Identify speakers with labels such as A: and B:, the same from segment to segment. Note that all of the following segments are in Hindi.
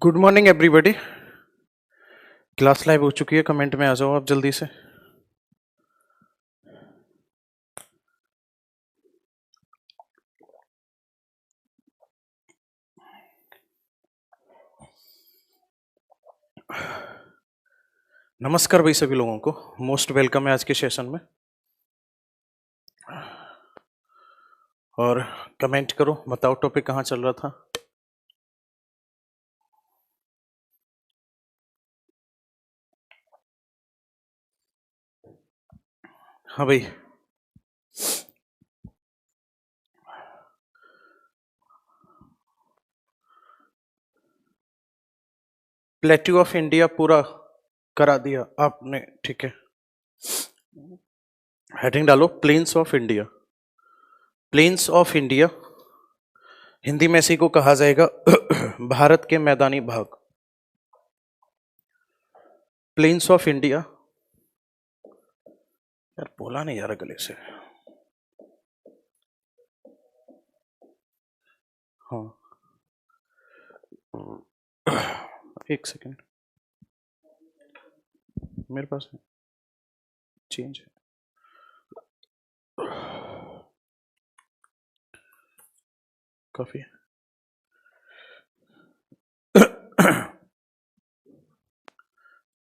A: Good morning everybody. Class live हो चुकी है, कमेंट में आ जाओ आप जल्दी से। नमस्कार भाई सभी लोगों को, मोस्ट वेलकम है आज के सेशन में। और कमेंट करो, बताओ टॉपिक कहाँ चल रहा था। हाँ भाई, प्लेट्यू ऑफ इंडिया पूरा करा दिया आपने, ठीक है। हेडिंग डालो plains of India. Plains of India Hindi में इसी को कहा जाएगा भारत के मैदानी भाग। प्लेन्स ऑफ इंडिया, यार बोला नहीं यार गले से। हाँ एक सेकेंड, मेरे पास चेंज है। काफी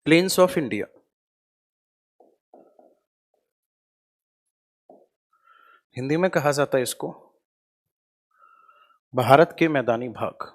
A: प्लेन्स ऑफ इंडिया हिंदी में कहा जाता है इसको भारत के मैदानी भाग।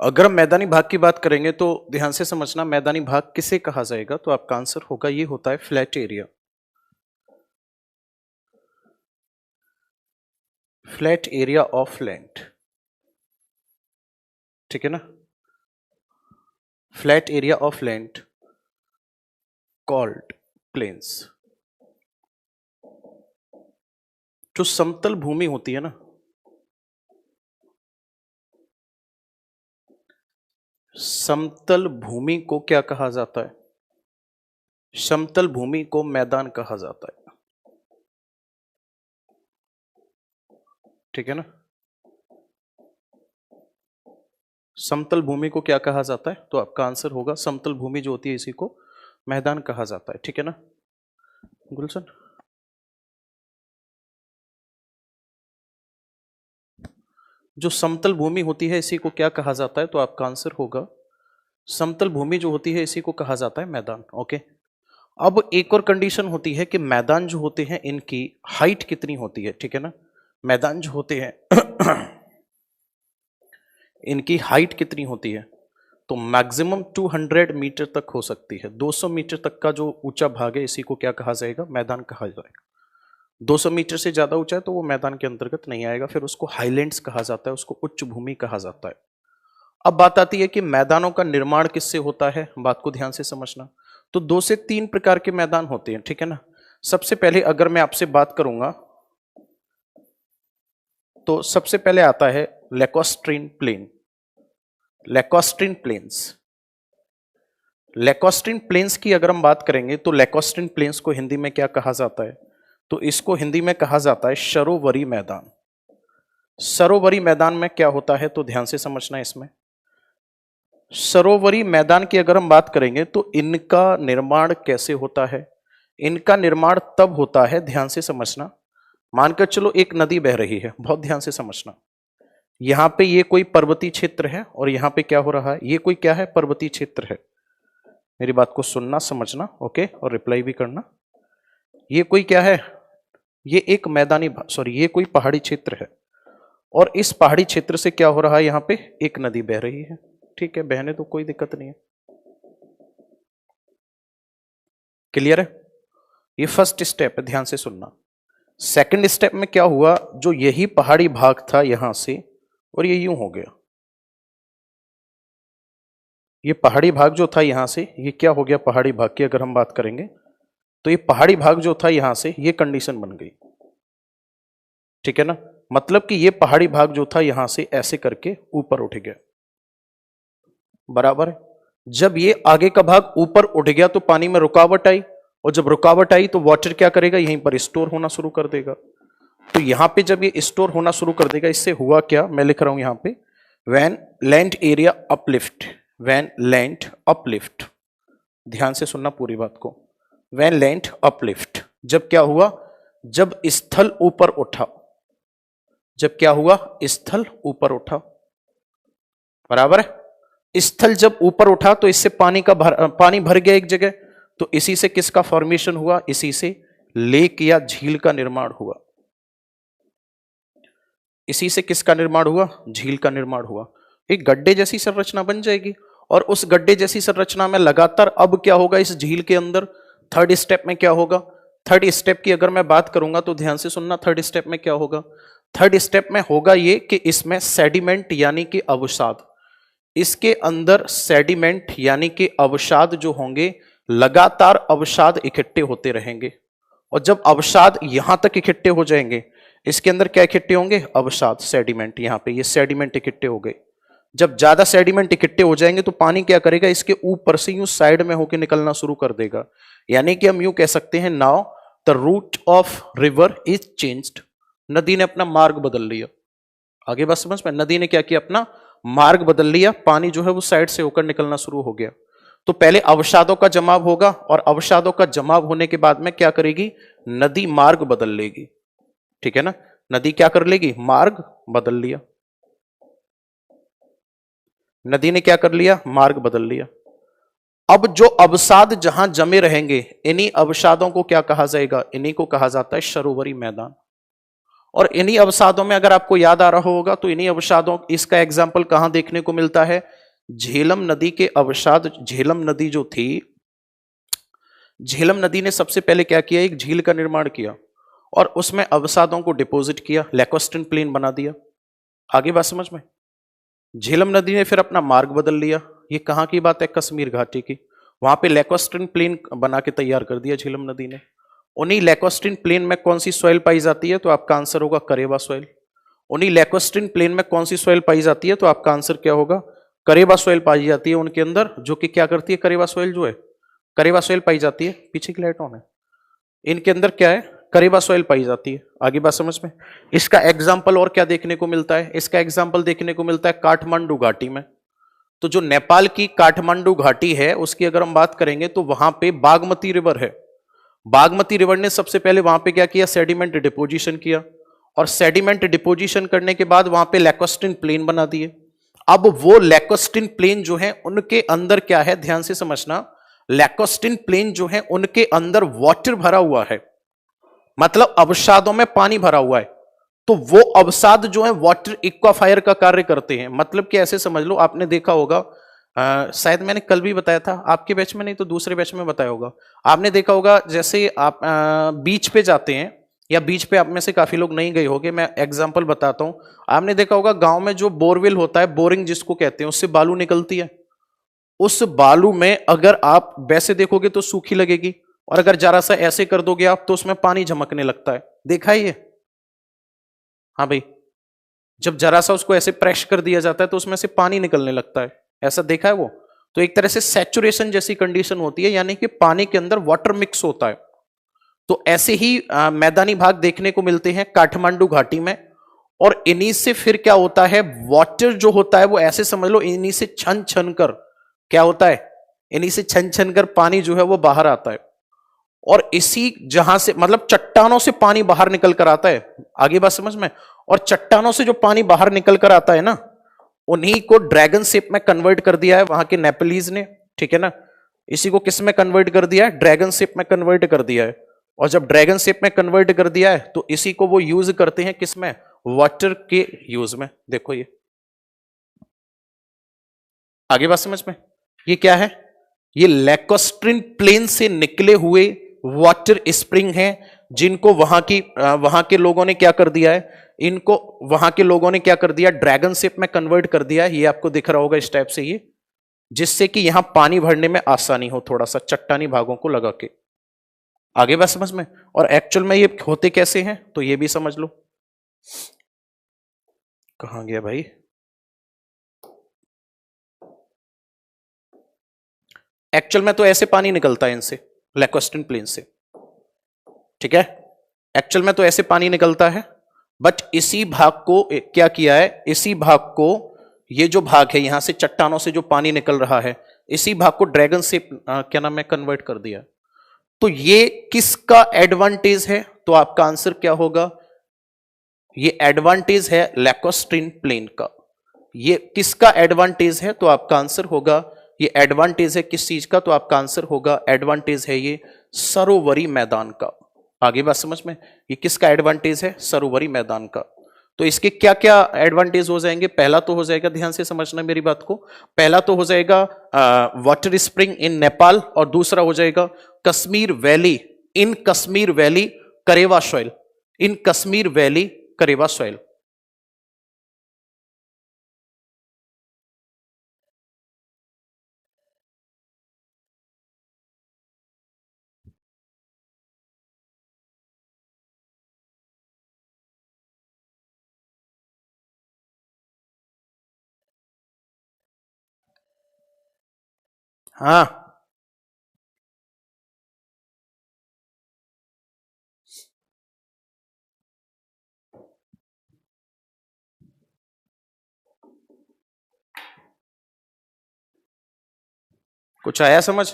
A: अगर हम मैदानी भाग की बात करेंगे तो ध्यान से समझना, मैदानी भाग किसे कहा जाएगा, तो आपका आंसर होगा ये होता है flat area. Flat area of land, ठीक है ना। Flat area of land called plains. जो समतल भूमि होती है ना, समतल भूमि को क्या कहा जाता है? समतल भूमि को मैदान कहा जाता है, ठीक है ना। समतल भूमि को क्या कहा जाता है, तो आपका आंसर होगा समतल भूमि जो होती है इसी को मैदान कहा जाता है, ठीक है ना गुलशन। जो समतल भूमि होती है इसी को क्या कहा जाता है, तो आपका आंसर होगा समतल भूमि जो होती है इसी को कहा जाता है मैदान। ओके, अब एक और कंडीशन होती है कि मैदान जो होते हैं इनकी हाइट कितनी होती है, ठीक है ना। मैदान जो होते हैं इनकी हाइट कितनी होती है, तो मैक्सिमम 200 मीटर तक हो सकती है। 200 मीटर तक का जो ऊंचा भाग है इसी को क्या कहा जाएगा, मैदान कहा जाएगा। 200 मीटर से ज्यादा ऊंचा है तो वो मैदान के अंतर्गत नहीं आएगा, फिर उसको हाईलैंड्स कहा जाता है, उसको उच्च भूमि कहा जाता है। अब बात आती है कि मैदानों का निर्माण किससे होता है, बात को ध्यान से समझना। तो 2 से 3 प्रकार के मैदान होते हैं, ठीक है ना। सबसे पहले अगर मैं आपसे बात करूंगा तो सबसे पहले आता है lacustrine plain. Lacustrine plains, lacustrine plains की अगर हम बात करेंगे तो लैकोस्ट्रीन प्लेन्स को हिंदी में क्या कहा जाता है, तो इसको हिंदी में कहा जाता है सरोवरी मैदान। सरोवरी मैदान में क्या होता है, तो ध्यान से समझना इसमें। सरोवरी मैदान की अगर हम बात करेंगे तो इनका निर्माण कैसे होता है, इनका निर्माण तब होता है, ध्यान से समझना। मानकर चलो एक नदी बह रही है, बहुत ध्यान से समझना। यहां पे ये कोई पर्वतीय क्षेत्र है और यहां पे क्या हो रहा है, ये कोई क्या है, पर्वतीय क्षेत्र है। मेरी बात को सुनना समझना, ओके, और रिप्लाई भी करना। ये कोई क्या है, ये एक मैदानी सॉरी ये कोई पहाड़ी क्षेत्र है और इस पहाड़ी क्षेत्र से क्या हो रहा है, यहां पे एक नदी बह रही है, ठीक है, बहने तो कोई दिक्कत नहीं है। क्लियर है, ये फर्स्ट स्टेप है, ध्यान से सुनना। सेकंड स्टेप में क्या हुआ, जो यही पहाड़ी भाग था यहां से और ये यूं हो गया, ये पहाड़ी भाग जो था यहां से ये क्या हो गया, पहाड़ी भाग की अगर हम बात करेंगे तो ये पहाड़ी भाग जो था यहां से ये कंडीशन बन गई, ठीक है ना। मतलब कि ये पहाड़ी भाग जो था यहां से ऐसे करके ऊपर उठ गया, बराबर है। जब ये आगे का भाग ऊपर उठ गया तो पानी में रुकावट आई, और जब रुकावट आई तो वाटर क्या करेगा, यहीं पर स्टोर होना शुरू कर देगा। तो यहां पे जब ये स्टोर होना शुरू कर देगा, इससे हुआ क्या, मैं लिख रहा हूं यहां पे, when land area uplift, when land uplift, ध्यान से सुनना पूरी बात को, व्हेन लैंड अपलिफ्ट, जब क्या हुआ, जब स्थल ऊपर उठा, जब क्या हुआ, स्थल ऊपर उठा, बराबर है। स्थल जब ऊपर उठा तो इससे पानी भर गया एक जगह, तो इसी से किसका फॉर्मेशन हुआ, इसी से लेक या झील का निर्माण हुआ, इसी से किसका निर्माण हुआ, झील का निर्माण हुआ। एक गड्ढे जैसी संरचना बन जाएगी, और उस गड्ढे जैसी संरचना में लगातार अब क्या होगा, इस झील के अंदर थर्ड स्टेप में क्या होगा, थर्ड स्टेप की अगर मैं बात करूंगा तो ध्यान से सुनना, थर्ड स्टेप में क्या होगा, थर्ड स्टेप में होगा ये कि इसमें सेडिमेंट यानी कि अवसाद, इसके अंदर सेडिमेंट यानी कि अवसाद जो होंगे, लगातार अवसाद इकट्ठे होते रहेंगे, और जब अवसाद यहां तक इकट्ठे हो जाएंगे, इसके अंदर क्या इकट्ठे होंगे, अवसाद, सेडिमेंट, यहां पे ये सेडिमेंट इकट्ठे हो गए। जब ज्यादा सेडिमेंट इकट्ठे हो जाएंगे तो पानी क्या करेगा, इसके ऊपर से यूं साइड में होकर निकलना शुरू कर देगा, यानी कि हम यूं कह सकते हैं, now the route of river is changed, नदी ने अपना मार्ग बदल लिया। आगे बात समझ में, नदी ने क्या किया, अपना मार्ग बदल लिया, पानी जो है वो साइड से होकर निकलना शुरू हो गया। तो पहले अवसादों का जमाव होगा, और अवसादों का जमाव होने के बाद में क्या करेगी, नदी मार्ग बदल लेगी, ठीक है ना, नदी क्या कर लेगी, मार्ग बदल लिया, नदी ने क्या कर लिया, मार्ग बदल लिया। अब जो अवसाद जहां जमे रहेंगे, इन्हीं अवसादों को क्या कहा जाएगा, इन्हीं को कहा जाता है सरोवरी मैदान। और इन्हीं अवसादों में अगर आपको याद आ रहा होगा तो इन्हीं अवसादों, इसका एग्जाम्पल कहां देखने को मिलता है, झेलम नदी के अवसाद। झेलम नदी जो थी, झेलम नदी ने सबसे पहले क्या किया, एक झील का निर्माण किया, और उसमें अवसादों को डिपॉजिट किया, लैकोस्टिन प्लेन बना दिया। आगे बात समझ में, झेलम नदी ने फिर अपना मार्ग बदल लिया। ये कहां की बात है, कश्मीर घाटी की, वहां पे लैकोस्टिन प्लेन बना के तैयार कर दिया झेलम नदी ने। उन्हीं लैकोस्टिन प्लेन में कौन सी सॉइल पाई जाती है, तो आपका आंसर होगा करेबा सॉइल। उन्हीं लैकोस्टिन प्लेन में कौन सी सॉइल पाई जाती है, तो आपका आंसर क्या होगा, करेबा सॉइल पाई जाती है उनके अंदर, जो कि क्या करती है, करेबा सॉइल जो है, करेबा सॉइल पाई जाती है, पीछे की लाइट ऑन है, इनके अंदर क्या है, करेबा सॉइल पाई जाती है। आगे बात समझ में। इसका एग्जाम्पल और क्या देखने को मिलता है, इसका एग्जाम्पल देखने को मिलता है काठमांडू घाटी में। तो जो नेपाल की काठमांडू घाटी है उसकी अगर हम बात करेंगे तो वहां पे बागमती रिवर है। बागमती रिवर ने सबसे पहले वहां पे क्या किया, सेडिमेंट डिपोजिशन किया, और सेडिमेंट डिपोजिशन करने के बाद वहां पे लैकोस्टिन प्लेन बना दिए। अब वो लैकोस्टिन प्लेन जो है उनके अंदर क्या है, ध्यान से समझना, लैकोस्टिन प्लेन जो है उनके अंदर वाटर भरा हुआ है, मतलब अवसादों में पानी भरा हुआ है। तो वो अवसाद जो है वाटर इक्वाफायर का कार्य करते हैं। मतलब कि ऐसे समझ लो, आपने देखा होगा, शायद मैंने कल भी बताया था, आपके बैच में नहीं तो दूसरे बैच में बताया होगा, आपने देखा होगा जैसे आप बीच पे जाते हैं, या बीच पे आप में से काफी लोग नहीं गए होंगे, मैं एग्जांपल बताता हूं। आपने देखा होगा गांव में जो बोरवेल होता है, बोरिंग जिसको कहते हैं, उससे बालू निकलती है। उस बालू में अगर आप वैसे देखोगे तो सूखी लगेगी, और अगर जरा सा ऐसे कर दोगे आप तो उसमें पानी झमकने लगता है। देखा है ये? हाँ भाई, जब जरा सा उसको ऐसे प्रेस कर दिया जाता है तो उसमें से पानी निकलने लगता है, ऐसा देखा है वो? तो एक तरह से सैचुरेशन जैसी कंडीशन होती है, यानी कि पानी के अंदर वाटर मिक्स होता है। तो ऐसे ही मैदानी भाग देखने को मिलते हैं काठमांडू घाटी में, और इन्हीं से फिर क्या होता है, वाटर जो होता है वो ऐसे समझ लो, इन्हीं से छन छन कर क्या होता है, इन्हीं से छन छन कर पानी जो है वो बाहर आता है। और इसी जहां से मतलब चट्टानों से पानी बाहर निकल कर आता है। आगे बात समझ में। और चट्टानों से जो पानी बाहर निकल कर आता है ना, उन्हीं को ड्रैगन शेप में कन्वर्ट कर दिया है वहां के नेपलीज ने, ठीक है ना। इसी को किस में कन्वर्ट कर दिया है, ड्रैगन शेप में कन्वर्ट कर दिया है। और जब ड्रैगन शेप में कन्वर्ट कर दिया है तो इसी को वो यूज करते हैं किस में, वाटर के यूज में। देखो ये आगे बात समझ में। ये क्या है, ये लैकोस्ट्रिन प्लेन से निकले हुए वाटर स्प्रिंग हैं, जिनको वहां के लोगों ने क्या कर दिया है, इनको वहां के लोगों ने क्या कर दिया, ड्रैगन शेप में कन्वर्ट कर दिया है। ये आपको दिख रहा होगा इस टाइप से, ये जिससे कि यहां पानी भरने में आसानी हो, थोड़ा सा चट्टानी भागों को लगा के। आगे बात समझ में। और एक्चुअल में ये होते कैसे हैं तो ये भी समझ लो। कहाँ गया भाई? एक्चुअल में तो ऐसे पानी निकलता है इनसे, लैक्वेस्ट्रिन प्लेन से, ठीक है। एक्चुअल में तो ऐसे पानी निकलता है, बट इसी भाग को क्या किया है, इसी भाग को, ये जो भाग है यहां से चट्टानों से जो पानी निकल रहा है, इसी भाग को ड्रैगन से क्या नाम है, कन्वर्ट कर दिया। तो ये किसका एडवांटेज है? तो आपका आंसर क्या होगा? ये एडवांटेज है लैक्वेस्ट्रिन प्लेन का। ये किसका एडवांटेज है? तो आपका आंसर होगा, ये एडवांटेज है किस चीज का? तो आपका आंसर होगा, एडवांटेज है ये सरोवरी मैदान का। आगे बात समझ में? ये किसका एडवांटेज है? सरोवरी मैदान का। तो इसके क्या क्या एडवांटेज हो जाएंगे? पहला तो हो जाएगा, ध्यान से समझना मेरी बात को, पहला तो हो जाएगा वाटर स्प्रिंग इन नेपाल, और दूसरा हो जाएगा Kashmir valley, in Kashmir valley करेवा soil, in Kashmir valley करेवा soil. हाँ, कुछ आया समझ?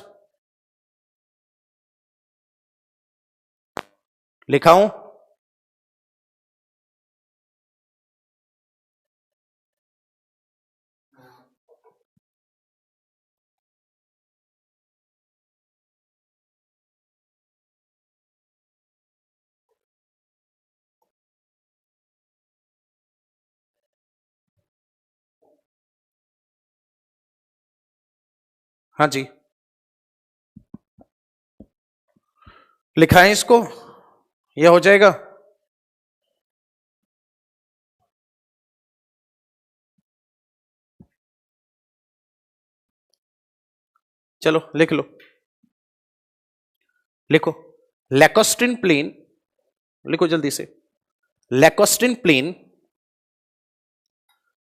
A: लिखाऊं? हाँ जी, लिखाएं इसको, यह हो जाएगा। चलो लिख लो, लिखो, लैकोस्ट्रिन प्लेन, लिखो जल्दी से, lacustrine plain,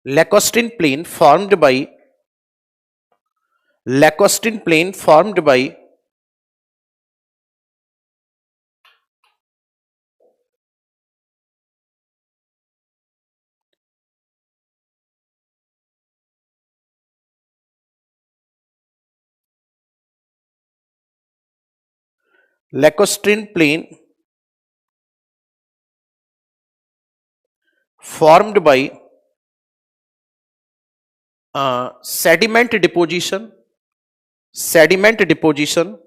A: lacustrine plain formed by, lacustrine plain formed by lacustrine plain formed by sediment deposition, sediment deposition,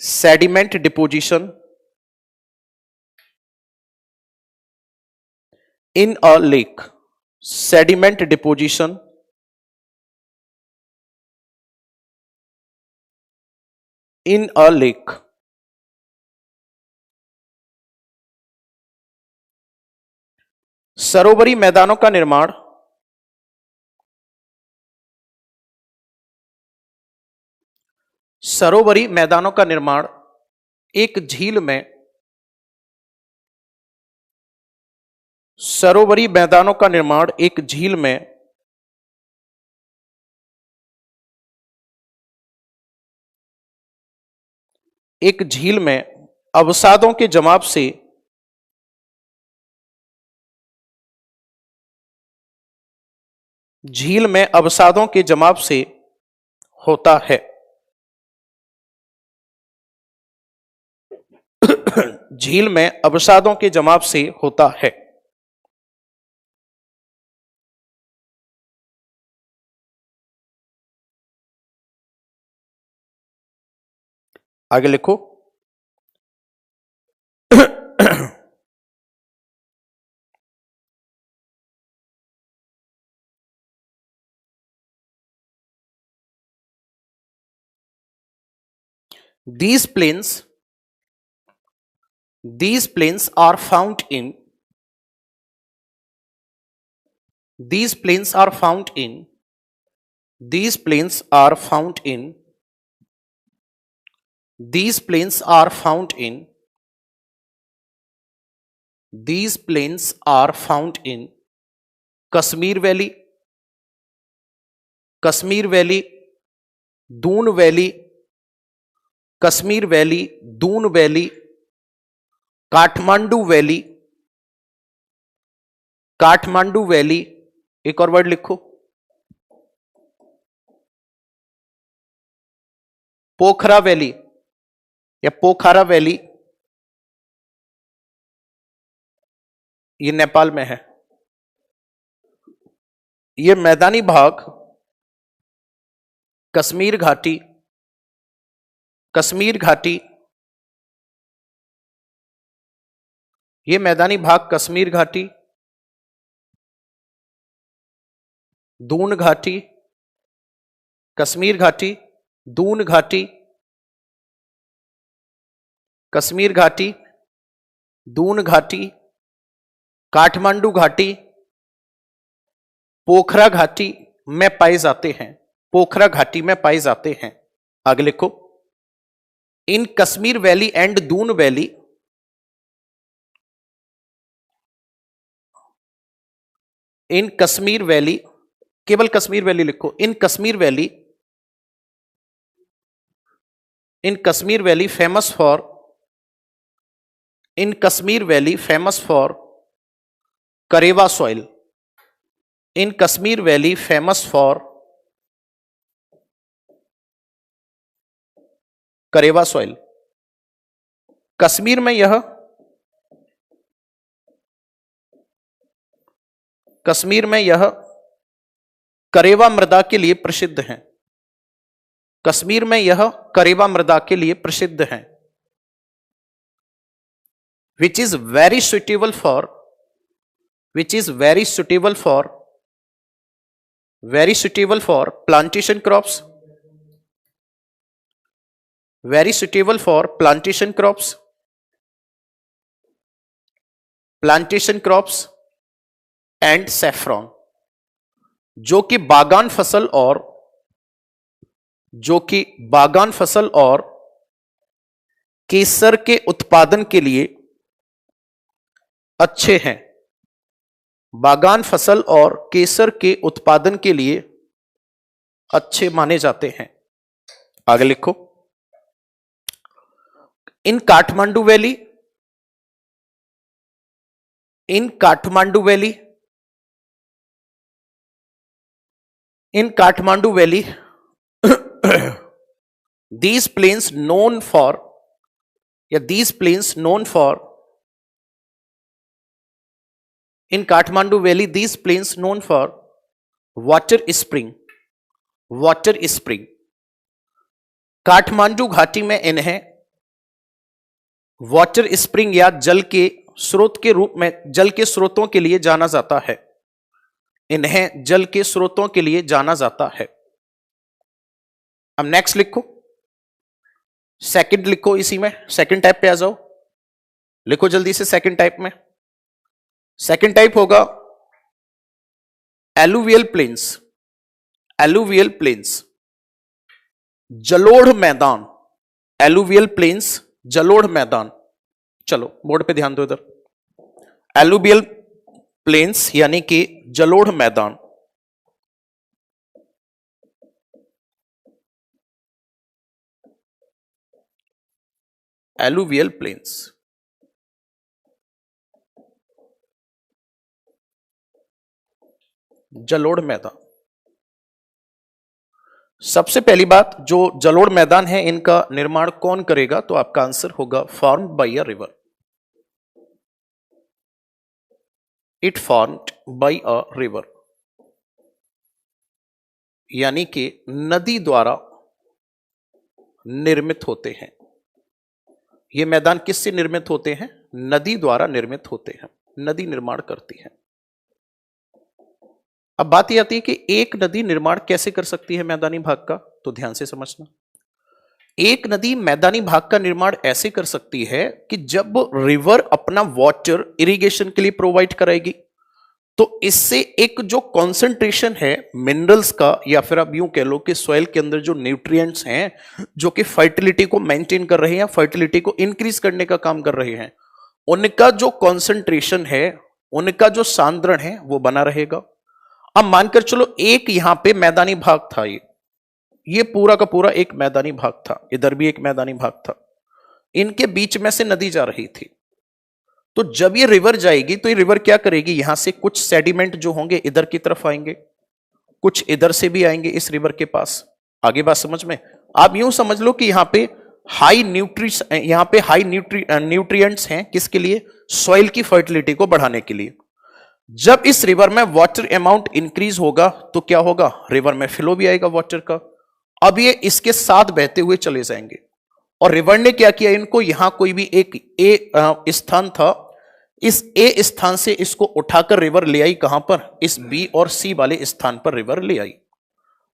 A: sediment deposition in a lake, sediment deposition in a lake, सरोवरी मैदानों का निर्माण, सरोवरी मैदानों का निर्माण एक झील में, सरोवरी मैदानों का निर्माण एक झील में एक झील में अवसादों के जमाव से, झील में अवसादों के जमाव से होता है। झील में अवसादों के जमाव से होता है। आगे लिखो, these plains, these plains are found in, these plains are found in, these plains are found in, these plains are found in These plains are found in Kashmir Valley, Kashmir Valley, Doon Valley, Kashmir Valley, Doon Valley, Kathmandu valley, Kathmandu valley, एक और वर्ड लिखो, पोखरा वैली या पोखारा वैली, ये नेपाल में है। ये मैदानी भाग कश्मीर घाटी, कश्मीर घाटी, ये मैदानी भाग कश्मीर घाटी, दून घाटी, कश्मीर घाटी, दून घाटी, कश्मीर घाटी, दून घाटी, काठमांडू घाटी, पोखरा घाटी में पाए जाते हैं, पोखरा घाटी में पाए जाते हैं। आगे लिखो, in Kashmir valley and Doon valley, in Kashmir valley, केवल कश्मीर वैली लिखो, in Kashmir valley, in Kashmir valley famous for, in Kashmir valley famous for karewa soil, in Kashmir valley famous for karewa soil. Kashmir में यह, कश्मीर में यह करेवा मृदा के लिए प्रसिद्ध है, कश्मीर में यह करेवा मृदा के लिए प्रसिद्ध है। Which is very suitable for, which is very suitable for, very suitable for plantation crops, very suitable for plantation crops, plantation crops and saffron, जो कि बागान फसल और, जो कि बागान फसल और केसर के उत्पादन के लिए अच्छे हैं, बागान फसल और केसर के उत्पादन के लिए अच्छे माने जाते हैं। आगे लिखो, in Kathmandu valley, in Kathmandu valley, in Kathmandu valley, these plains known for, या these plains known for, in Kathmandu Valley these plains known for water spring, water spring, Kathmandu घाटी में इन्हें वाटर स्प्रिंग या जल के स्रोत के रूप में, जल के स्रोतों के लिए जाना जाता है, इन्हें जल के स्रोतों के लिए जाना जाता है। अब नेक्स्ट लिखो, सेकंड लिखो, इसी में सेकंड टाइप पे आ जाओ, लिखो जल्दी से सेकंड टाइप में। सेकंड टाइप होगा एलुवियल प्लेन्स, एलुवियल प्लेन्स, जलोढ़ मैदान, एलुवियल प्लेन्स, जलोढ़ मैदान। चलो बोर्ड पे ध्यान दो इधर, एलुवियल प्लेन्स यानी कि जलोढ़ मैदान, एलुवियल प्लेन्स, जलोढ़ मैदान। सबसे पहली बात, जो जलोढ़ मैदान है इनका निर्माण कौन करेगा, तो आपका आंसर होगा formed by a river, it formed by a river, यानी कि नदी द्वारा निर्मित होते हैं। ये मैदान किससे निर्मित होते हैं, नदी द्वारा निर्मित होते हैं, नदी निर्माण करती है। अब बात यह आती है कि एक नदी निर्माण कैसे कर सकती है मैदानी भाग का, तो ध्यान से समझना। एक नदी मैदानी भाग का निर्माण ऐसे कर सकती है कि जब रिवर अपना वाटर इरिगेशन के लिए प्रोवाइड कराएगी, तो इससे एक जो कॉन्सेंट्रेशन है मिनरल्स का, या फिर आप यूं कह लो कि सॉइल के अंदर जो न्यूट्रिएंट्स हैं जो कि फर्टिलिटी को मेंटेन कर रहे हैं या फर्टिलिटी को इंक्रीज करने का काम कर रहे हैं, उनका जो कॉन्सेंट्रेशन है, उनका जो सांद्रण है वो बना रहेगा। अब मानकर चलो एक यहां पे मैदानी भाग था, ये पूरा का पूरा एक मैदानी भाग था, इधर भी एक मैदानी भाग था, इनके बीच में से नदी जा रही थी। तो जब ये रिवर जाएगी तो ये रिवर क्या करेगी, यहां से कुछ सेडिमेंट जो होंगे इधर की तरफ आएंगे, कुछ इधर से भी आएंगे इस रिवर के पास। आगे बात समझ में? आप यूं समझ लो कि यहां पे हाई न्यूट्रिएंट्स हैं, किसके लिए? सॉइल की फर्टिलिटी को बढ़ाने के लिए। जब इस रिवर में वाटर अमाउंट इंक्रीज होगा तो क्या होगा, रिवर में फ्लो भी आएगा वाटर का। अब ये इसके साथ बहते हुए चले जाएंगे। और रिवर ने क्या किया, इनको यहां कोई भी एक ए स्थान था, इस ए स्थान से इसको उठाकर रिवर ले आई कहां पर, इस बी और सी वाले स्थान पर रिवर ले आई।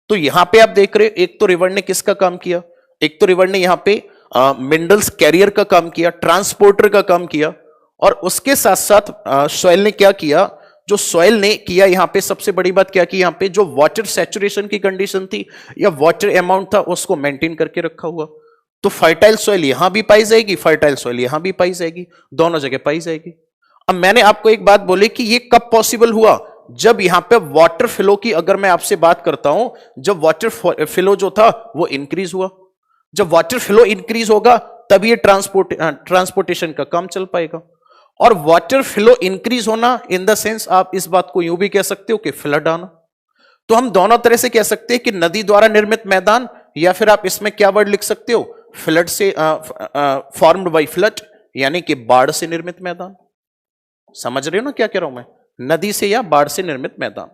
A: तो यहां पे आप देख रहे हो, एक तो रिवर ने किसका काम किया, एक तो रिवर ने यहां पे मिनरल्स कैरियर का काम किया, ट्रांसपोर्टर का काम किया, और उसके साथ साथ सॉइल ने क्या किया, जो सॉइल ने किया यहां पे सबसे बड़ी बात क्या की, यहां पे जो वाटर सैचुरेशन की कंडीशन थी या वाटर अमाउंट था उसको मेंटेन करके रखा हुआ। तो फर्टाइल सॉइल यहां भी पाई जाएगी, फर्टाइल सॉइल यहां भी पाई जाएगी, दोनों जगह पाई जाएगी। अब मैंने आपको एक बात बोली कि ये कब पॉसिबल हुआ, जब यहां पे वाटर फ्लो की अगर मैं आपसे बात करता हूं, जब वाटर फ्लो जो था वो इंक्रीज हुआ। जब वाटर फ्लो इंक्रीज होगा तब ये ट्रांसपोर्टेशन का काम चल पाएगा। और वाटर फ्लो इंक्रीज होना इन द सेंस आप इस बात को यूं भी कह सकते हो कि फ्लड आना। तो हम दोनों तरह से कह सकते हैं कि नदी द्वारा निर्मित मैदान, या फिर आप इसमें क्या वर्ड लिख सकते हो, फ्लड से फॉर्म्ड बाय फ्लड, यानी कि बाढ़ से निर्मित मैदान। समझ रहे हो ना क्या कह रहा हूं मैं, नदी से या बाढ़ से निर्मित मैदान।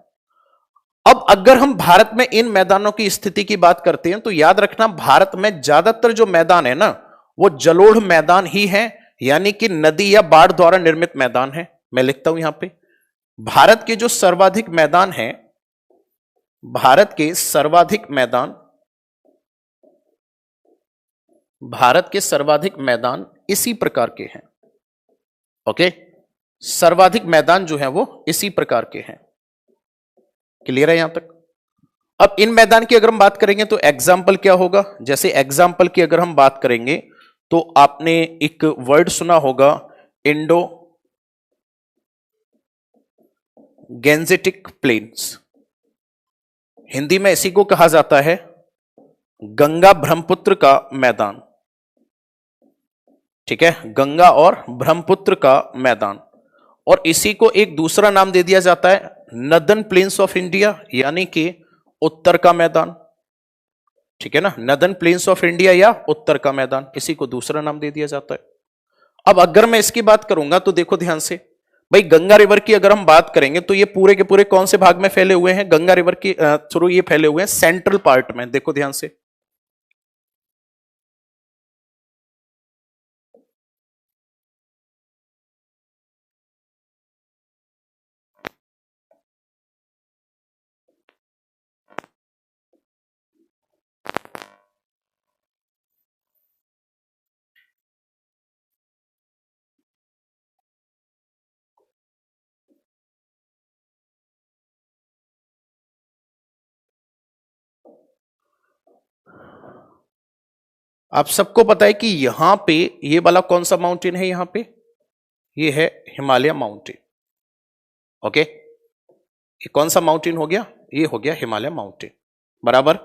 A: अब अगर हम भारत में इन मैदानों की स्थिति की बात करते हैं तो याद रखना, भारत में ज्यादातर जो मैदान है ना वो जलोढ़ मैदान ही है, यानी कि नदी या बाढ़ द्वारा निर्मित मैदान है। मैं लिखता हूं यहां पे, भारत के जो सर्वाधिक मैदान है, भारत के सर्वाधिक मैदान, भारत के सर्वाधिक मैदान इसी प्रकार के हैं। ओके, सर्वाधिक मैदान जो है वो इसी प्रकार के हैं। क्लियर है यहां तक? अब इन मैदान की अगर हम बात करेंगे तो एग्जाम्पल क्या होगा, जैसे एग्जाम्पल की अगर हम बात करेंगे तो आपने एक वर्ड सुना होगा, इंडो गैंजेटिक प्लेन्स। हिंदी में इसी को कहा जाता है गंगा ब्रह्मपुत्र का मैदान। ठीक है, गंगा और ब्रह्मपुत्र का मैदान। और इसी को एक दूसरा नाम दे दिया जाता है नदर्न प्लेन्स ऑफ इंडिया, यानी कि उत्तर का मैदान। ठीक है ना, नदर्न प्लेन्स ऑफ इंडिया या उत्तर का मैदान, इसी को दूसरा नाम दे दिया जाता है। अब अगर मैं इसकी बात करूंगा तो देखो ध्यान से भाई, गंगा रिवर की अगर हम बात करेंगे तो ये पूरे के पूरे कौन से भाग में फैले हुए हैं, गंगा रिवर की थ्रू ये फैले हुए हैं सेंट्रल पार्ट में। देखो ध्यान से, आप सबको पता है कि यहां पे ये वाला कौन सा माउंटेन है, यहां पे ये है हिमालय माउंटेन। ओके, ये कौन सा माउंटेन हो गया, ये हो गया हिमालय माउंटेन, बराबर।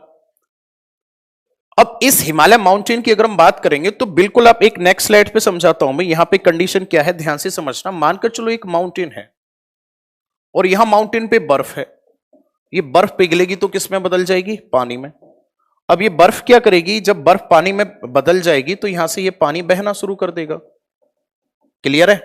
A: अब इस हिमालय माउंटेन की अगर हम बात करेंगे तो बिल्कुल आप एक नेक्स्ट स्लाइड पे समझाता हूं मैं, यहां पे कंडीशन क्या है ध्यान से समझना। मानकर चलो एक माउंटेन है और यहां माउंटेन पे बर्फ है, ये बर्फ पिघलेगी तो किस में बदल जाएगी, पानी में। अब ये बर्फ क्या करेगी, जब बर्फ पानी में बदल जाएगी तो यहां से ये पानी बहना शुरू कर देगा। क्लियर है?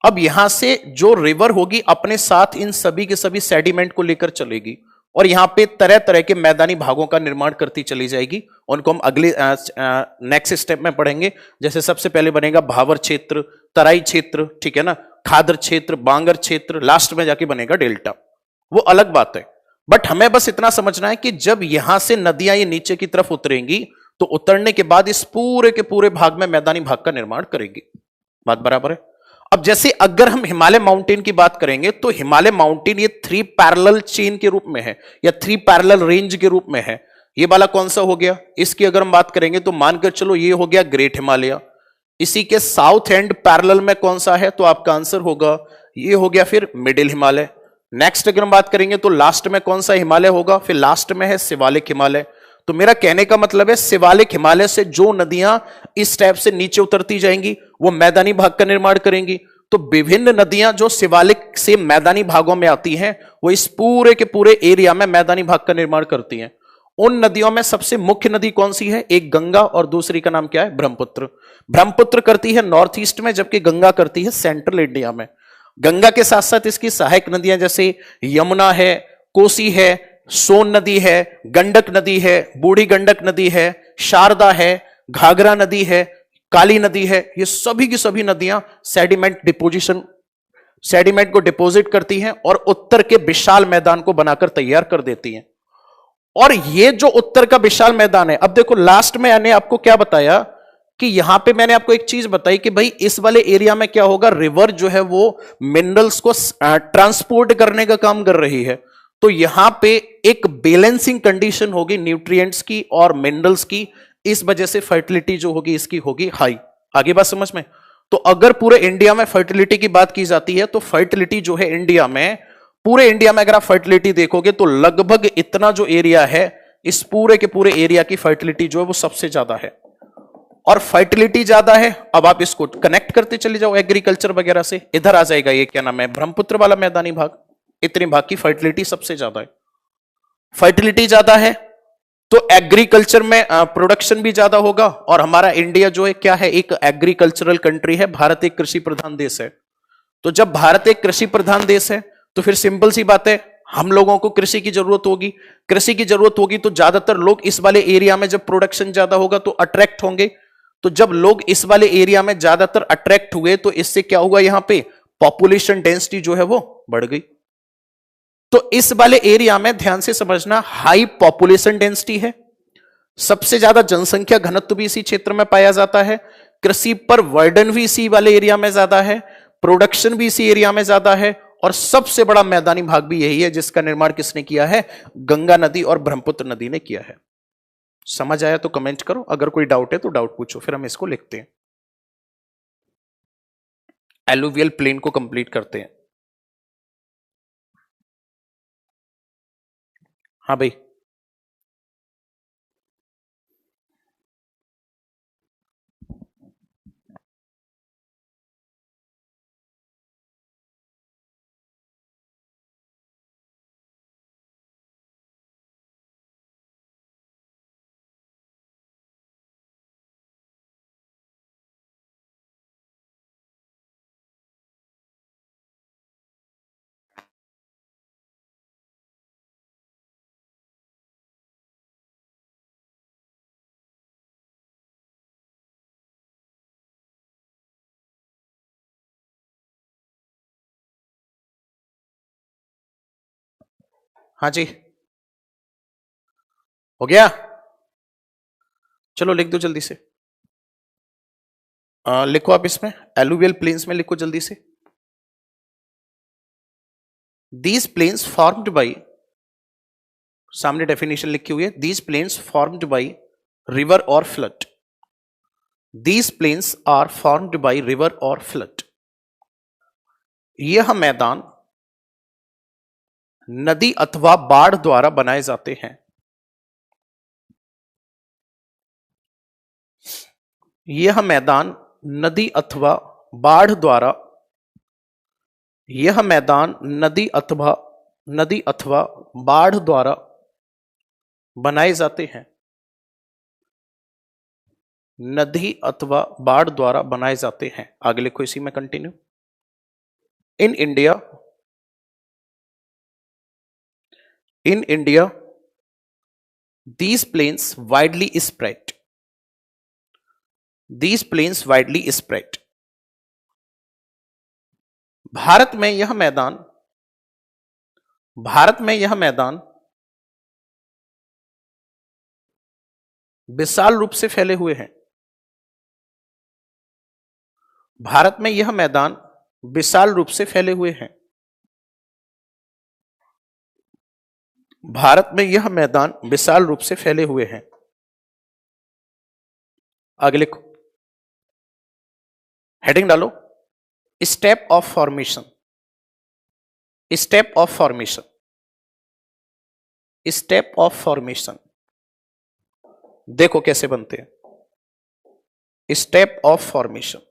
A: अब यहां से जो रिवर होगी अपने साथ इन सभी के सभी सेडिमेंट को लेकर चलेगी और यहां पे तरह तरह के मैदानी भागों का निर्माण करती चली जाएगी। उनको हम अगले नेक्स्ट स्टेप में पढ़ेंगे। जैसे सबसे पहले बनेगा भावर क्षेत्र, तराई क्षेत्र, ठीक है ना, खादर क्षेत्र, बांगर क्षेत्र, लास्ट में जाके बनेगा डेल्टा। वो अलग बात है, बट हमें बस इतना समझना है कि जब यहां से नदियां ये नीचे की तरफ उतरेंगी तो उतरने के बाद इस पूरे के पूरे भाग में मैदानी भाग का निर्माण करेगी। बात बराबर है? अब जैसे अगर हम हिमालय माउंटेन की बात करेंगे तो हिमालय माउंटेन ये 3 पैरेलल चेन के रूप में है या 3 पैरेलल रेंज के रूप में है। ये वाला कौन सा हो गया, इसकी अगर हम बात करेंगे तो मानकर चलो ये हो गया ग्रेट हिमालय, इसी के साउथ एंड पैरेलल में कौन सा है, तो आपका आंसर होगा ये हो गया फिर मिडिल हिमालय। नेक्स्ट अगर हम बात करेंगे तो लास्ट में कौन सा हिमालय होगा, फिर लास्ट में है शिवालिक हिमालय। तो मेरा कहने का मतलब है शिवालिक हिमालय से जो नदियां इस टाइप से नीचे उतरती जाएंगी वो मैदानी भाग का निर्माण करेंगी। तो विभिन्न नदियां जो शिवालिक से मैदानी भागों में आती हैं वो इस पूरे के पूरे एरिया में मैदानी भाग का निर्माण करती हैं। उन नदियों में सबसे मुख्य नदी कौन सी है, एक गंगा और दूसरी का नाम क्या है, ब्रह्मपुत्र। ब्रह्मपुत्र करती है नॉर्थ ईस्ट में, जबकि गंगा करती है सेंट्रल इंडिया में। गंगा के साथ साथ इसकी सहायक नदियां जैसे यमुना है, कोसी है, सोन नदी है, गंडक नदी है, बूढ़ी गंडक नदी है, शारदा है, घाघरा नदी है, काली नदी है। ये सभी की सभी नदियां सेडिमेंट को डिपॉजिट करती हैं और उत्तर के विशाल मैदान को बनाकर तैयार कर देती हैं। और ये जो उत्तर का विशाल मैदान है, अब देखो लास्ट में मैंने आपको क्या बताया कि यहां पे मैंने आपको एक चीज बताई कि भाई इस वाले एरिया में क्या होगा, रिवर जो है वो मिनरल्स को ट्रांसपोर्ट करने का काम कर रही है। तो यहां पे एक बैलेंसिंग कंडीशन होगी न्यूट्रिएंट्स की और मिनरल्स की, इस वजह से फर्टिलिटी जो होगी इसकी होगी हाई। आगे बात समझ में। तो अगर पूरे इंडिया में फर्टिलिटी की बात की जाती है तो फर्टिलिटी जो है इंडिया में, पूरे इंडिया में अगर आप फर्टिलिटी देखोगे तो लगभग इतना जो एरिया है, इस पूरे के पूरे एरिया की फर्टिलिटी जो है वो सबसे ज्यादा है। और फर्टिलिटी ज्यादा है, अब आप इसको कनेक्ट करते चले जाओ एग्रीकल्चर वगैरह से, इधर आ जाएगा ये क्या नाम है, ब्रह्मपुत्र वाला मैदानी भाग। इतने भाग की फर्टिलिटी सबसे ज्यादा है। फर्टिलिटी ज्यादा है तो एग्रीकल्चर में प्रोडक्शन भी ज्यादा होगा। और हमारा इंडिया जो है क्या है, एक एग्रीकल्चरल कंट्री है, भारत एक कृषि प्रधान देश है। तो जब भारत एक कृषि प्रधान देश है तो फिर सिंपल सी बात है, हम लोगों को कृषि की जरूरत होगी। कृषि की जरूरत होगी तो ज्यादातर लोग इस वाले एरिया में, जब प्रोडक्शन ज्यादा होगा तो अट्रैक्ट होंगे। तो जब लोग इस वाले एरिया में ज्यादातर अट्रैक्ट हुए तो इससे क्या हुआ, यहां पे पॉपुलेशन डेंसिटी जो है वो बढ़ गई। तो इस वाले एरिया में ध्यान से समझना, हाई पॉपुलेशन डेंसिटी है, सबसे ज्यादा जनसंख्या घनत्व भी इसी क्षेत्र में पाया जाता है, कृषि पर वर्डन भी इसी वाले एरिया में ज्यादा है, प्रोडक्शन भी इसी एरिया में ज्यादा है, और सबसे बड़ा मैदानी भाग भी यही है जिसका निर्माण किसने किया है, गंगा नदी और ब्रह्मपुत्र नदी ने किया है। समझ आया तो कमेंट करो, अगर कोई डाउट है तो डाउट पूछो, फिर हम इसको लिखते हैं, एलुवियल प्लेन को कंप्लीट करते हैं। हाँ भाई, हाँ जी, हो गया, चलो लिख दो जल्दी से। लिखो आप इसमें, एलुवियल प्लेन्स में लिखो जल्दी से। दीज प्लेन्स फॉर्म्ड बाई, सामने डेफिनेशन लिखी हुई है, these plains formed by river और flood. These plains are formed by river और फ्लड। यह मैदान नदी अथवा बाढ़ द्वारा बनाए जाते हैं। यह मैदान नदी अथवा बाढ़ द्वारा, यह मैदान नदी अथवा बाढ़ द्वारा बनाए जाते हैं। नदी अथवा बाढ़ द्वारा बनाए जाते हैं। आगे लिखो इसी में continue. In India these plains widely spread, these plains widely spread। Bharat में यह मैदान विशाल रूप से फैले हुए हैं। भारत में यह मैदान विशाल रूप से फैले हुए हैं। भारत में यह मैदान विशाल रूप से फैले हुए हैं। आगे लिखो। हेडिंग डालो, step of formation, step of formation, step of formation. देखो कैसे बनते हैं स्टेप ऑफ फॉर्मेशन।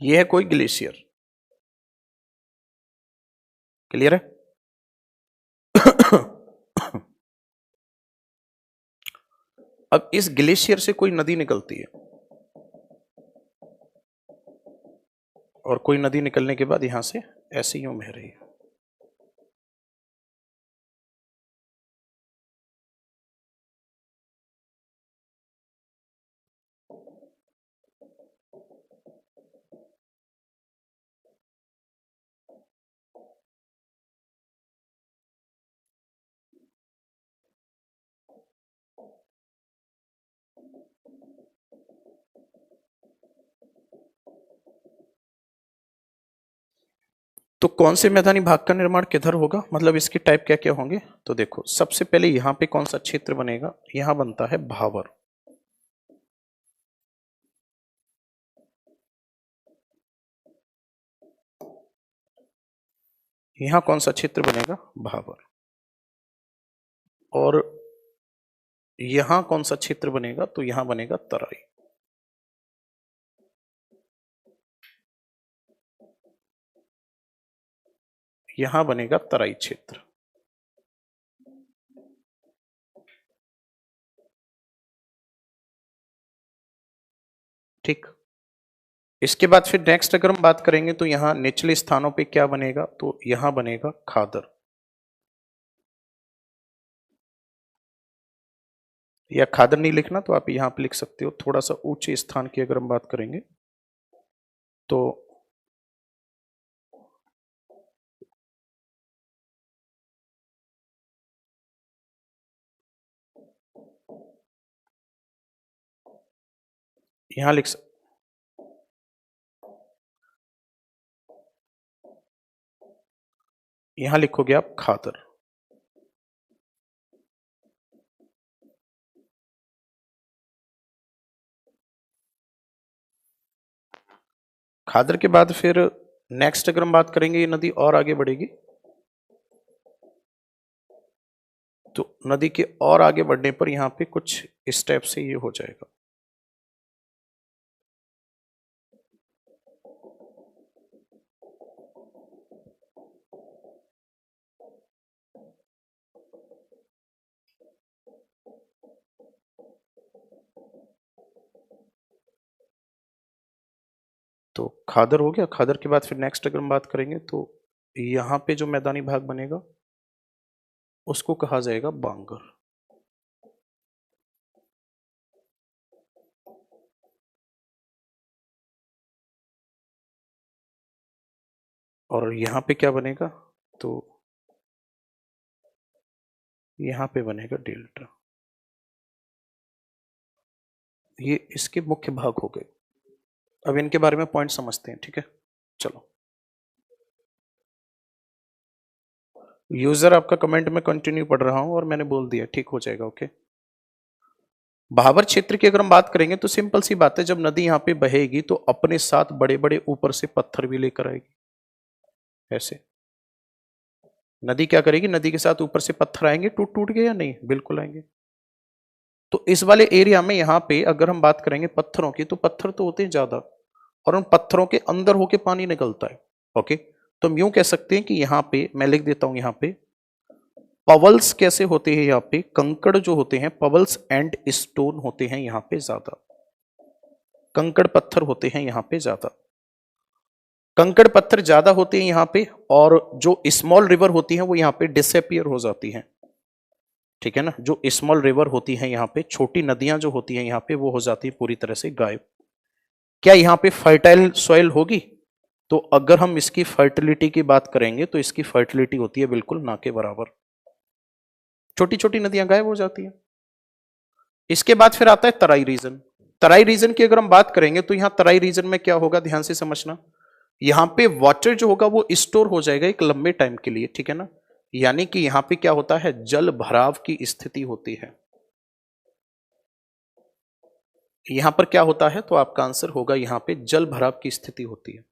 A: यह है कोई ग्लेशियर, क्लियर है? अब इस ग्लेशियर से कोई नदी निकलती है और कोई नदी निकलने के बाद यहां से ऐसे यूं बह रही है। तो कौन से मैदानी भाग का निर्माण किधर होगा, मतलब इसके टाइप क्या क्या होंगे? तो देखो सबसे पहले यहां पे कौन सा क्षेत्र बनेगा, यहां बनता है भाबर। यहां कौन सा क्षेत्र बनेगा, भाबर। और यहां कौन सा क्षेत्र बनेगा, तो यहां बनेगा तराई। यहां बनेगा तराई क्षेत्र। ठीक, इसके बाद फिर नेक्स्ट अगर हम बात करेंगे तो यहां निचले स्थानों पे क्या बनेगा, तो यहां बनेगा खादर, या खादर नहीं लिखना तो आप यहां पे लिख सकते हो। थोड़ा सा ऊंचे स्थान की अगर हम बात करेंगे तो यहां यहां लिखोगे आप खादर। खादर के बाद फिर नेक्स्ट अगर हम बात करेंगे, ये नदी और आगे बढ़ेगी, तो नदी के और आगे बढ़ने पर यहां पे कुछ स्टेप से ये हो जाएगा। तो खादर हो गया। खादर के बाद फिर नेक्स्ट अगर हम बात करेंगे तो यहां पे जो मैदानी भाग बनेगा उसको कहा जाएगा बांगर। और यहां पे क्या बनेगा, तो यहां पे बनेगा डेल्टा। ये इसके मुख्य भाग हो गए। अब इनके बारे में पॉइंट समझते हैं, ठीक है? चलो, यूजर आपका कमेंट में कंटिन्यू पढ़ रहा हूं और मैंने बोल दिया, ठीक हो जाएगा। ओके, भाबर क्षेत्र की अगर हम बात करेंगे तो सिंपल सी बात है, जब नदी यहां पे बहेगी तो अपने साथ बड़े बड़े ऊपर से पत्थर भी लेकर आएगी। ऐसे नदी क्या करेगी, नदी के साथ ऊपर से पत्थर आएंगे, टूट टूट के, या नहीं, बिल्कुल आएंगे। तो इस वाले एरिया में यहाँ पे अगर हम बात करेंगे पत्थरों की, तो पत्थर तो होते हैं ज्यादा, और उन पत्थरों के अंदर होके पानी निकलता है। ओके, तो हम यूं कह सकते हैं कि यहाँ पे मैं लिख देता हूं, यहाँ पे पवल्स कैसे होते हैं, यहाँ पे कंकड़ जो होते हैं, पवल्स एंड स्टोन होते हैं यहाँ पे ज्यादा, कंकड़ पत्थर होते हैं यहाँ पे ज्यादा, कंकड़ पत्थर ज्यादा होते हैं यहाँ पे, और जो स्मॉल रिवर होती हैं वो यहाँ पे डिसअपियर हो जाती हैं। ठीक है ना, जो स्मॉल रिवर होती हैं यहाँ पे, छोटी नदियां जो होती हैं यहाँ पे, वो हो जाती है पूरी तरह से गायब। क्या यहाँ पे फर्टाइल सॉइल होगी? तो अगर हम इसकी फर्टिलिटी की बात करेंगे तो इसकी फर्टिलिटी होती है बिल्कुल ना के बराबर, छोटी छोटी नदियां गायब हो जाती हैं। इसके बाद फिर आता है तराई रीजन। तराई रीजन की अगर हम बात करेंगे तो यहां तराई रीजन में क्या होगा, ध्यान से समझना, यहां पे वाटर जो होगा वो स्टोर हो जाएगा एक लंबे टाइम के लिए। ठीक है ना, यानी कि यहां पे क्या होता है, जल भराव की स्थिति होती है। यहां पर क्या होता है, तो आपका आंसर होगा यहां पे जल भराव की स्थिति होती है,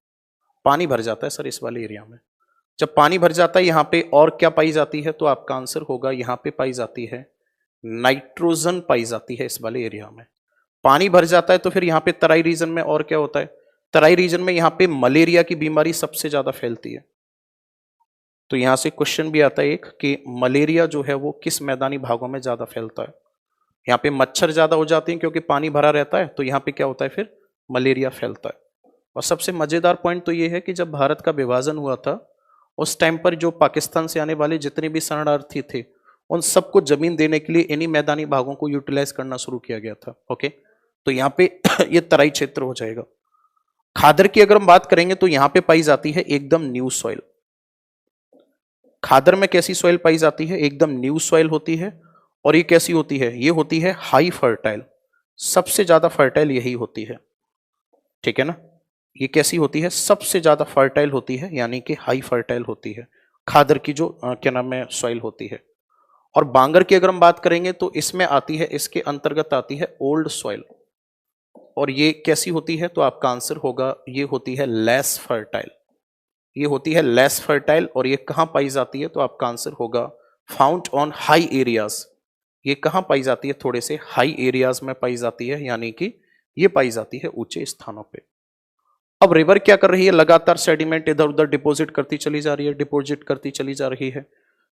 A: पानी भर जाता है सर इस वाले एरिया में। जब पानी भर जाता है यहाँ पे और क्या पाई जाती है, तो आपका आंसर होगा यहाँ पे पाई जाती है नाइट्रोजन पाई जाती है इस वाले एरिया में। पानी भर जाता है तो फिर यहाँ पे तराई रीजन में और क्या होता है, तराई रीजन में यहाँ पे मलेरिया की बीमारी सबसे ज्यादा फैलती है। तो यहां से क्वेश्चन भी आता है एक कि मलेरिया जो है वो किस मैदानी भागों में ज्यादा फैलता है। यहाँ पे मच्छर ज्यादा हो जाते हैं क्योंकि पानी भरा रहता है, तो यहाँ पे क्या होता है, फिर मलेरिया फैलता है। और सबसे मजेदार पॉइंट तो ये है कि जब भारत का विभाजन हुआ था उस टाइम पर जो पाकिस्तान से आने वाले जितने भी शरणार्थी थे उन सबको जमीन देने के लिए इन्हीं मैदानी भागों को यूटिलाइज करना शुरू किया गया था। ओके, तो यहाँ पे ये तराई क्षेत्र हो जाएगा। खादर की अगर हम बात करेंगे तो यहाँ पे पाई जाती है एकदम न्यू सॉइल। खादर में कैसी सॉइल पाई जाती है, एकदम न्यू सॉइल होती है। और ये कैसी होती है, ये होती है हाई फर्टाइल, सबसे ज्यादा फर्टाइल यही होती है। ठीक है ना, ये कैसी होती है, सबसे ज्यादा फर्टाइल होती है, यानी कि हाई फर्टाइल होती है खादर की जो क्या नाम है सॉइल होती है। और बांगर की अगर हम बात करेंगे तो इसमें आती है, इसके अंतर्गत आती है ओल्ड सॉइल। और ये कैसी होती है, तो आपका आंसर होगा ये होती है लेस फर्टाइल, ये होती है लेस फर्टाइल। और ये कहां पाई जाती है, तो आपका आंसर होगा फाउंड ऑन हाई एरियाज। ये कहां पाई जाती है, थोड़े से हाई एरियाज में पाई जाती है, यानी कि ये पाई जाती है ऊंचे स्थानों पे। अब रिवर क्या कर रही है, लगातार सेडिमेंट इधर उधर डिपॉजिट करती चली जा रही है, डिपॉजिट करती चली जा रही है।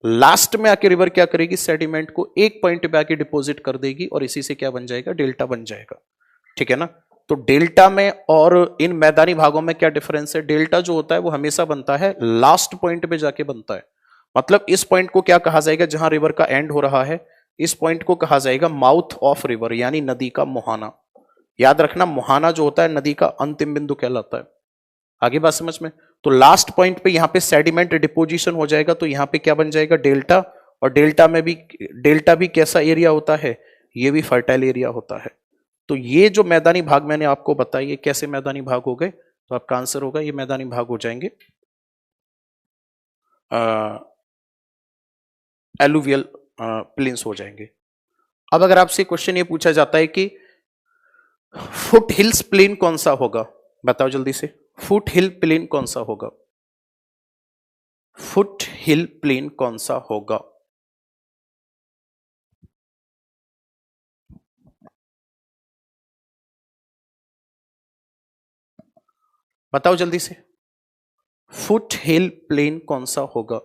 A: लास्ट में आके रिवर क्या करेगी, सेडिमेंट को एक पॉइंट पे आके डिपॉजिट कर देगी और इसी से क्या बन जाएगा, डेल्टा बन जाएगा। ठीक है ना, तो डेल्टा में और इन मैदानी भागों में क्या डिफरेंस है, डेल्टा जो होता है वो हमेशा बनता है लास्ट पॉइंट पे जाके बनता है। मतलब इस पॉइंट को क्या कहा जाएगा, जहां रिवर का एंड हो रहा है, इस पॉइंट को कहा जाएगा माउथ ऑफ रिवर, यानी नदी का मुहाना। याद रखना, मुहाना जो होता है नदी का अंतिम बिंदु कहलाता है। आगे बात समझ में, तो लास्ट पॉइंट पे यहां पे सेडिमेंट डिपोजिशन हो जाएगा, तो यहां पे क्या बन जाएगा, डेल्टा। और डेल्टा भी कैसा एरिया होता है, ये भी फर्टाइल एरिया होता है। तो ये जो मैदानी भाग मैंने आपको बताया, ये कैसे मैदानी भाग हो गए, तो आपका आंसर होगा ये मैदानी भाग हो जाएंगे एलुवियल प्लेन्स हो जाएंगे। अब अगर आपसे क्वेश्चन ये पूछा जाता है कि फुट हिल्स प्लेन कौन सा होगा, बताओ जल्दी से, फुट हिल प्लेन कौन सा होगा, फुट हिल प्लेन कौन सा होगा? बताओ जल्दी से, फुट हिल प्लेन कौन सा होगा?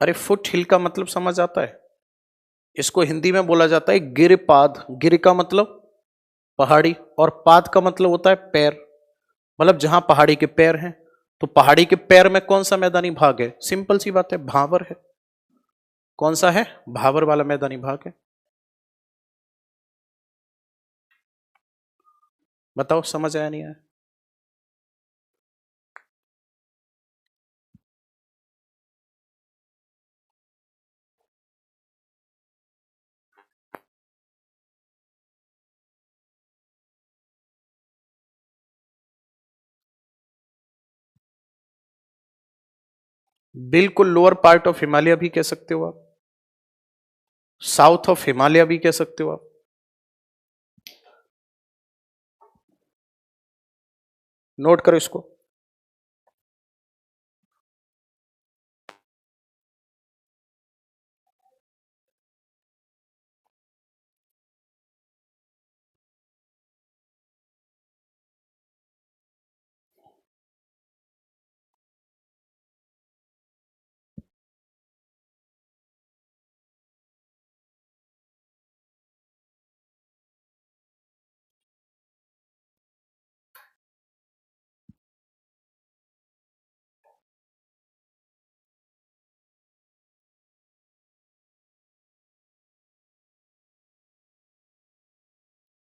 A: अरे फुट हिल का मतलब समझ आता है, इसको हिंदी में बोला जाता है गिरपाद। गिर का मतलब पहाड़ी, और पाद का मतलब होता है पैर, मतलब जहां पहाड़ी के पैर हैं। तो पहाड़ी के पैर में कौन सा मैदानी भाग है, सिंपल सी बात है, भावर है। कौन सा है, भावर वाला मैदानी भाग है। बताओ समझ आया नहीं आया? बिल्कुल लोअर पार्ट ऑफ हिमालय भी कह सकते हो आप, साउथ ऑफ हिमालय भी कह सकते हो आप। नोट करो इसको।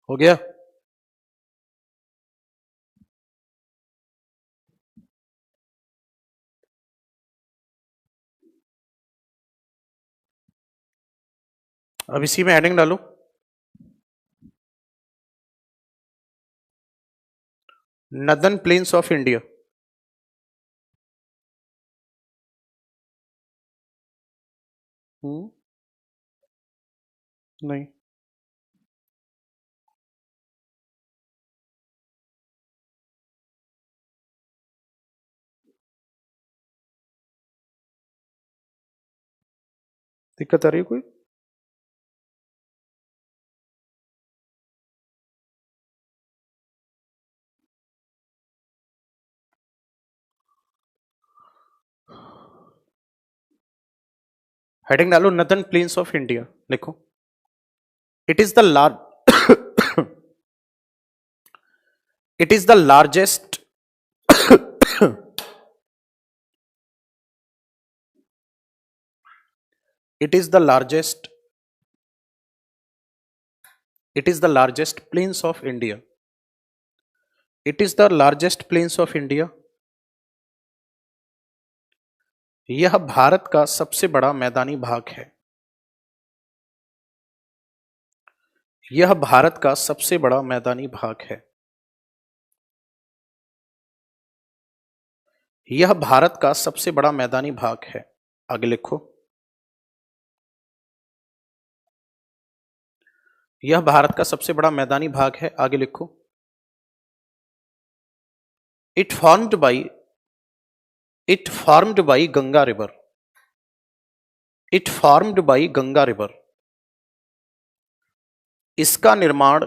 A: हो गया? अब इसी में हेडिंग डालो, नदन प्लेन्स ऑफ इंडिया। नहीं, दिक्कत आ रही है कोई? हेडिंग डालो, नदन प्लेन्स ऑफ इंडिया लिखो। It is the large it is the largest it is the largest it is the largest plains of India. It is the largest plains of India. यह भारत का सबसे बड़ा मैदानी भाग है। यह भारत का सबसे बड़ा मैदानी भाग है। यह भारत का सबसे बड़ा मैदानी भाग है। आगे लिखो, यह भारत का सबसे बड़ा मैदानी भाग है। आगे लिखो, it formed by Ganga river. It formed by Ganga river. इसका निर्माण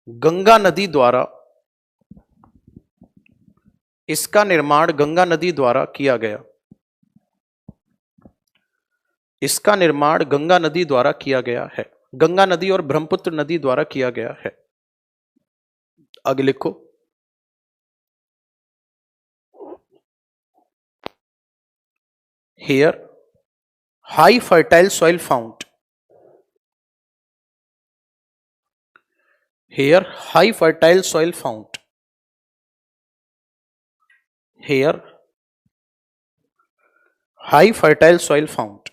A: गंगा नदी द्वारा किया गया। इसका निर्माण गंगा नदी द्वारा किया गया है। गंगा नदी और ब्रह्मपुत्र नदी द्वारा किया गया है। आगे लिखो, here high fertile soil found. Here high fertile soil found. Here high fertile soil found.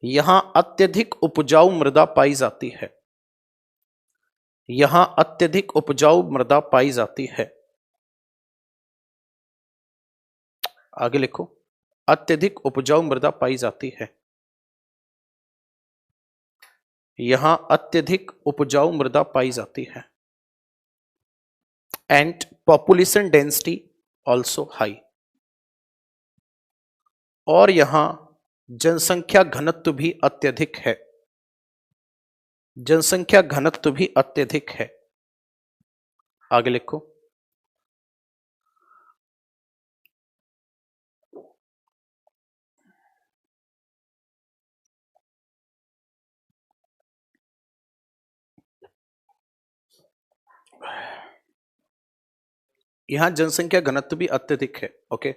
A: यहां अत्यधिक उपजाऊ मृदा पाई जाती है। यहां अत्यधिक उपजाऊ मृदा पाई जाती है। आगे लिखो, अत्यधिक उपजाऊ मृदा पाई जाती है। यहां अत्यधिक उपजाऊ मृदा पाई जाती है। And population density also high. और यहां जनसंख्या घनत्व भी अत्यधिक है। जनसंख्या घनत्व भी अत्यधिक है। आगे लिखो, यहां जनसंख्या घनत्व भी अत्यधिक है। ओके,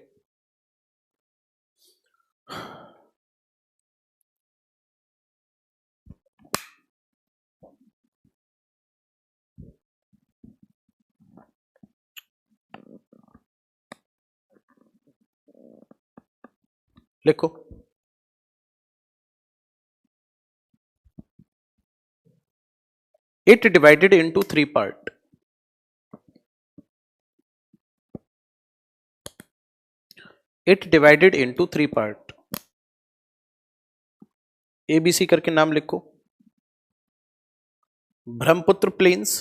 A: लिखो, it divided into 3 part. It divided into 3 part. ABC करके नाम लिखो। Brahmaputra plains,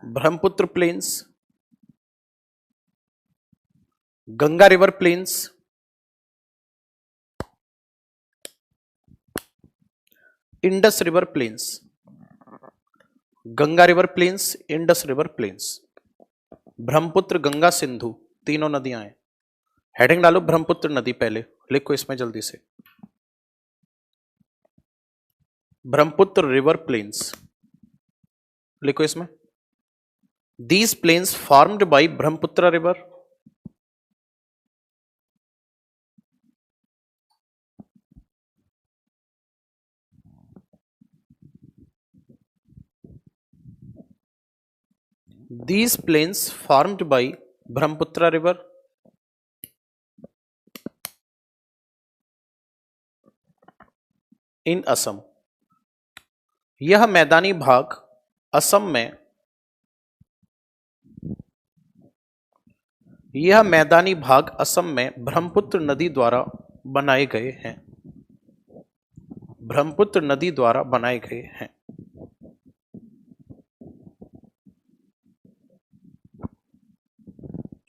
A: Brahmaputra plains, Ganga river plains, Indus river plains, Ganga river plains, Indus river plains, Brahmaputra, Ganga, Sindhu, तीनों नदियां हैं। हेडिंग डालो ब्रह्मपुत्र नदी, पहले लिखो इसमें जल्दी से, ब्रह्मपुत्र रिवर प्लेन्स लिखो इसमें। These plains formed by Brahmaputra river, these plains formed by Brahmaputra river in Assam। यह मैदानी भाग असम में, यह मैदानी भाग असम में ब्रह्मपुत्र नदी द्वारा बनाए गए हैं, ब्रह्मपुत्र नदी द्वारा बनाए गए हैं।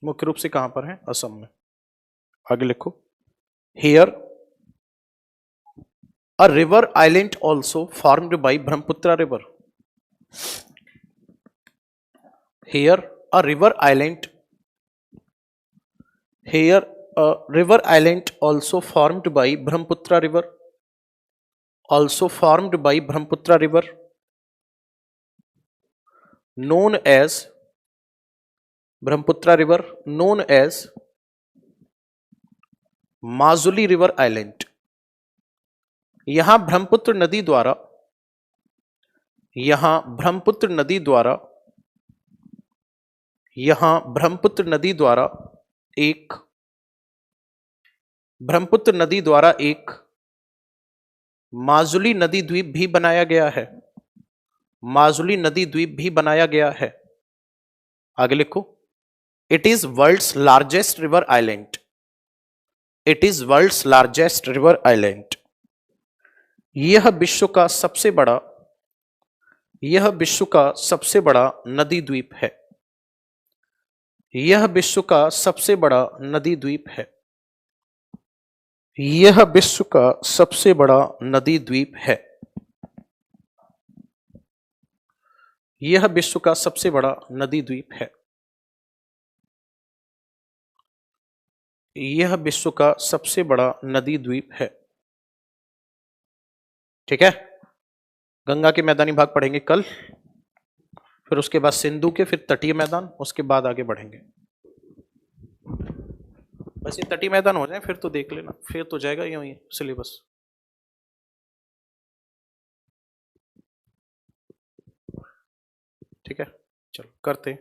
A: मुख्य रूप से कहां पर है? असम में। आगे लिखो, here a river island also formed by Brahmaputra river. Here a river island, here a river island also formed by Brahmaputra river, also formed by Brahmaputra river, known as Brahmaputra river, known as Majuli river island. यहां ब्रह्मपुत्र नदी द्वारा, यहां ब्रह्मपुत्र नदी द्वारा, यहां ब्रह्मपुत्र नदी द्वारा एक, ब्रह्मपुत्र नदी द्वारा एक माजुली नदी द्वीप भी बनाया गया है, माजुली नदी द्वीप भी बनाया गया है। आगे लिखो, it is world's largest river island, it is world's largest river island. यह विश्व का सबसे बड़ा, यह विश्व का सबसे बड़ा नदी द्वीप है, यह विश्व का सबसे बड़ा नदी द्वीप है, यह विश्व का सबसे बड़ा नदी द्वीप है, यह विश्व का सबसे बड़ा नदी द्वीप है, यह विश्व का सबसे बड़ा नदी द्वीप है। ठीक है, गंगा के मैदानी भाग पढ़ेंगे कल, फिर उसके बाद सिंधु के, फिर तटीय मैदान, उसके बाद आगे बढ़ेंगे। बस ये तटीय मैदान हो जाए फिर तो देख लेना, फिर तो जाएगा यूं ही सिलेबस। ठीक है, चलो करते हैं।